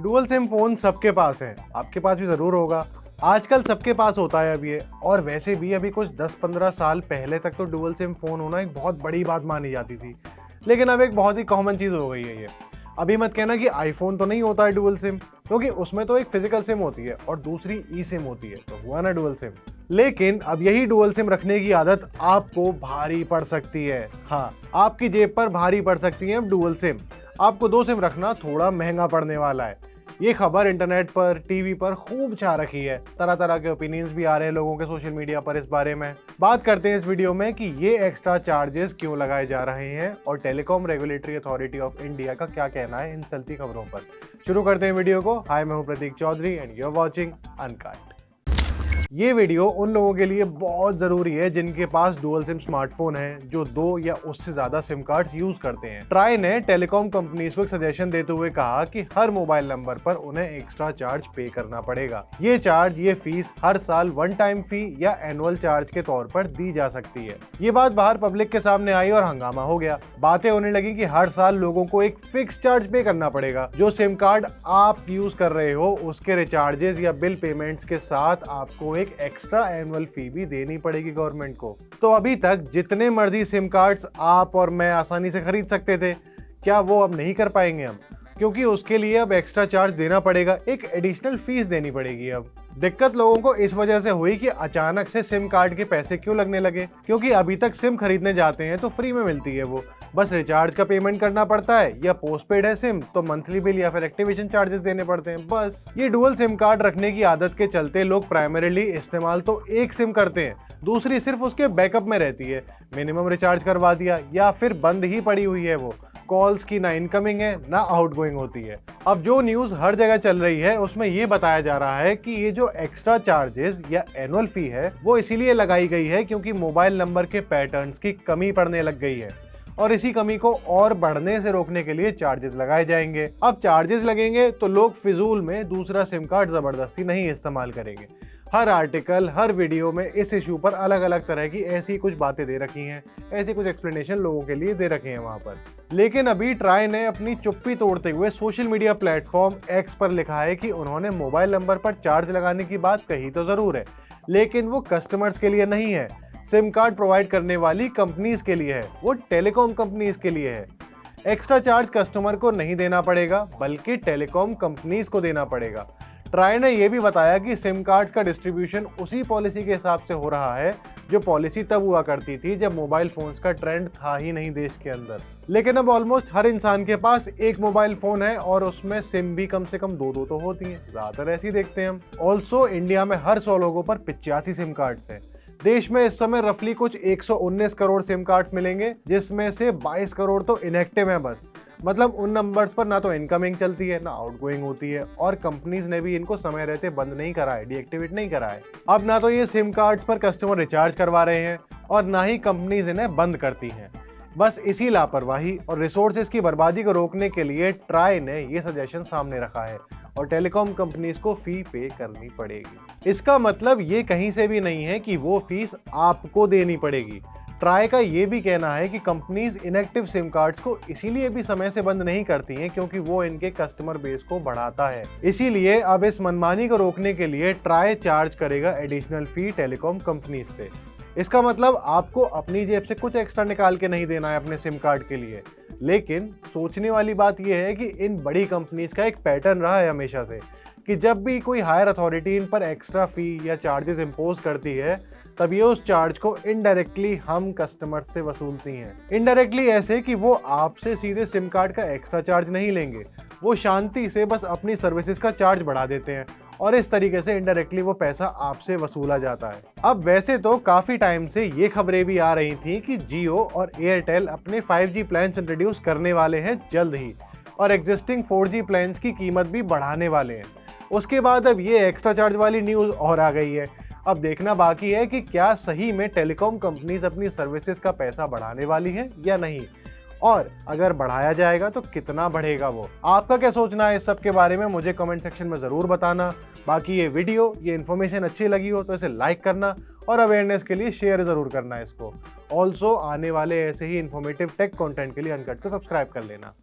Dual SIM phone सबके पास है, आपके पास भी जरूर होगा। आजकल सबके पास होता है अब ये। और वैसे भी अभी कुछ 10-15 साल पहले तक तो डुअल सिम फोन होना एक बहुत बड़ी बात मानी जाती थी, लेकिन अब एक बहुत ही कॉमन चीज हो गई है ये। अभी मत कहना कि आईफोन तो नहीं होता है डुअल सिम, क्योंकि उसमें तो एक फिजिकल सिम होती है और दूसरी ई सिम होती है, तो हुआ ना डुअल सिम। लेकिन अब यही डुअल सिम रखने की आदत आपको भारी पड़ सकती है। हाँ, आपकी जेब पर भारी पड़ सकती है अब डुअल सिम। आपको 2 सिम रखना थोड़ा महंगा पड़ने वाला है। ये खबर इंटरनेट पर, टीवी पर खूब छा रखी है। तरह तरह के ओपिनियंस भी आ रहे हैं लोगों के सोशल मीडिया पर इस बारे में। बात करते हैं इस वीडियो में कि ये एक्स्ट्रा चार्जेस क्यों लगाए जा रहे हैं और telecom regulatory authority of India का क्या कहना है इन चलती खबरों पर। शुरू करते हैं वीडियो को। हाय, मैं हूं Prateek Chaudhary and you are watching uncut. ये वीडियो उन लोगों के लिए बहुत जरूरी है जिनके पास डुअल सिम स्मार्टफोन है, जो 2 या उससे ज्यादा सिम कार्ड्स यूज करते हैं। ट्राई ने टेलीकॉम कंपनीज को एक सजेशन देते हुए कहा कि हर मोबाइल नंबर पर उन्हें एक्स्ट्रा चार्ज पे करना पड़ेगा। ये फीस हर साल वन टाइम फी या एनुअल चार्ज के तौर पर दी जा सकती है। ये बात बाहर पब्लिक के सामने आई और हंगामा हो गया। बातें होने लगी कि हर साल लोगों को एक फिक्स चार्ज पे करना पड़ेगा। जो सिम कार्ड आप यूज कर रहे हो उसके रिचार्जेस या बिल पेमेंट्स के साथ आपको एक एक्स्ट्रा एनुअल फी भी देनी पड़ेगी गवर्नमेंट को। तो अभी तक जितने मर्जी सिम कार्ड्स आप और मैं आसानी से खरीद सकते थे, क्या वो अब नहीं कर पाएंगे हम? क्योंकि उसके लिए अब एक्स्ट्रा चार्ज देना पड़ेगा, एक एडिशनल फीस देनी पड़ेगी। अब दिक्कत लोगों को इस वजह से हुई कि अचानक से सिम कार्ड के पैसे क्यों लगने लगे, क्योंकि अभी तक सिम खरीदने जाते हैं तो फ्री में मिलती है वो, बस रिचार्ज का पेमेंट करना पड़ता है, या पोस्टपेड है सिम तो मंथली बिल या फिर एक्टिवेशन चार्जेस देने पड़ते हैं बस। ये डुअल सिम कार्ड रखने की आदत के चलते लोग प्राइमरीली इस्तेमाल तो एक सिम करते हैं, दूसरी सिर्फ उसके बैकअप में रहती है। मिनिमम रिचार्ज करवा दिया या फिर बंद ही पड़ी हुई है वो। कॉल्स की ना इनकमिंग है ना आउटगोइंग होती है। अब जो न्यूज हर जगह चल रही है उसमें ये बताया जा रहा है कि ये जो एक्स्ट्रा चार्जेस या एनुअल फी है वो इसीलिए लगाई गई है क्योंकि मोबाइल नंबर के पैटर्न्स की कमी पड़ने लग गई है, और इसी कमी को और बढ़ने से रोकने के लिए चार्जेस लगाए जाएंगे। अब चार्जेस लगेंगे तो लोग फिजूल में दूसरा सिम कार्ड जबरदस्ती नहीं इस्तेमाल करेंगे। हर आर्टिकल, हर वीडियो में इस इशू पर अलग अलग तरह की ऐसी कुछ बातें दे रखी हैं, ऐसी कुछ एक्सप्लेनेशन लोगों के लिए दे रखे हैं वहां पर। लेकिन अभी ट्राई ने अपनी चुप्पी तोड़ते हुए सोशल मीडिया प्लेटफॉर्म एक्स पर लिखा है कि उन्होंने मोबाइल नंबर पर चार्ज लगाने की बात कही तो जरूर है, लेकिन वो कस्टमर्स के लिए नहीं है, सिम कार्ड प्रोवाइड करने वाली कंपनीज के लिए है, वो टेलीकॉम कंपनीज के लिए है। एक्स्ट्रा चार्ज कस्टमर को नहीं देना पड़ेगा, बल्कि टेलीकॉम कंपनीज को देना पड़ेगा। ट्राई ने यह भी बताया कि सिम कार्ड्स का डिस्ट्रीब्यूशन उसी पॉलिसी के हिसाब से हो रहा है जो पॉलिसी तब हुआ करती थी जब मोबाइल फोन्स का ट्रेंड था ही नहीं देश के अंदर। लेकिन अब ऑलमोस्ट हर इंसान के पास एक मोबाइल फोन है और उसमें सिम भी कम से कम 2 तो होती हैं, ज्यादातर ऐसी देखते हैं हम। ऑल्सो इंडिया में हर 100 लोगों पर 85 सिम कार्ड्स हैं। देश में इस समय रफली कुछ 119 करोड़ सिम कार्ड्स मिलेंगे, जिसमें से 22 करोड़ तो इनएक्टिव हैं बस। मतलब उन नंबर्स पर ना तो इनकमिंग चलती है ना आउटगोइंग होती है, और कंपनीज ने भी इनको समय रहते बंद नहीं करा है, डीएक्टिवेट नहीं करा है। अब ना तो ये सिम कार्ड्स पर कस्टमर रिचार्ज करवा रहे हैं और ना ही कंपनीज इन्हें बंद करती हैं। बस इसी लापरवाही और रिसोर्सेज की बर्बादी को रोकने के लिए ट्राई ने ये सजेशन सामने रखा है और टेलीकॉम कंपनीज को फी पे करनी पड़ेगी। इसका मतलब ये कहीं से भी नहीं है कि वो फीस आपको देनी पड़ेगी। ट्राई का ये भी कहना है कि कंपनीज इनएक्टिव सिम कार्ड्स को इसीलिए भी समय से बंद नहीं करती हैं क्योंकि वो इनके कस्टमर बेस को बढ़ाता है। इसीलिए अब इस मनमानी को रोकने के लिए ट्राई चार्ज करेगा एडिशनल फी टेलीकॉम कंपनीज से। इसका मतलब आपको अपनी जेब से कुछ एक्स्ट्रा निकाल के नहीं देना है अपने सिम कार्ड के लिए। लेकिन सोचने वाली बात यह है कि इन बड़ी कंपनीज का एक पैटर्न रहा है हमेशा से कि जब भी कोई हायर अथॉरिटी इन पर एक्स्ट्रा फी या चार्जेस इम्पोज करती है, तब ये उस चार्ज को इनडायरेक्टली हम कस्टमर से वसूलती हैं। इनडायरेक्टली ऐसे कि वो आपसे सीधे सिम कार्ड का एक्स्ट्रा चार्ज नहीं लेंगे, वो शांति से बस अपनी सर्विसेज का चार्ज बढ़ा देते हैं और इस तरीके से इनडायरेक्टली वो पैसा आपसे वसूला जाता है। अब वैसे तो काफी टाइम से ये खबरें भी आ रही थी कि जियो और एयरटेल अपने 5G प्लान्स इंट्रोड्यूस करने वाले हैं जल्द ही, और एग्जिस्टिंग 4G प्लान्स की कीमत भी बढ़ाने वाले हैं। उसके बाद अब ये एक्स्ट्रा चार्ज वाली न्यूज और आ गई है। अब देखना बाकी है कि क्या सही में टेलीकॉम कंपनीज अपनी सर्विसेज का पैसा बढ़ाने वाली हैं या नहीं, और अगर बढ़ाया जाएगा तो कितना बढ़ेगा वो। आपका क्या सोचना है इस सब के बारे में, मुझे कमेंट सेक्शन में जरूर बताना। बाकी ये वीडियो, ये इन्फॉर्मेशन अच्छी लगी हो तो इसे लाइक करना और अवेयरनेस के लिए शेयर जरूर करना इसको। ऑल्सो आने वाले ऐसे ही इन्फॉर्मेटिव टेक कंटेंट के लिए अनकट को सब्सक्राइब कर लेना।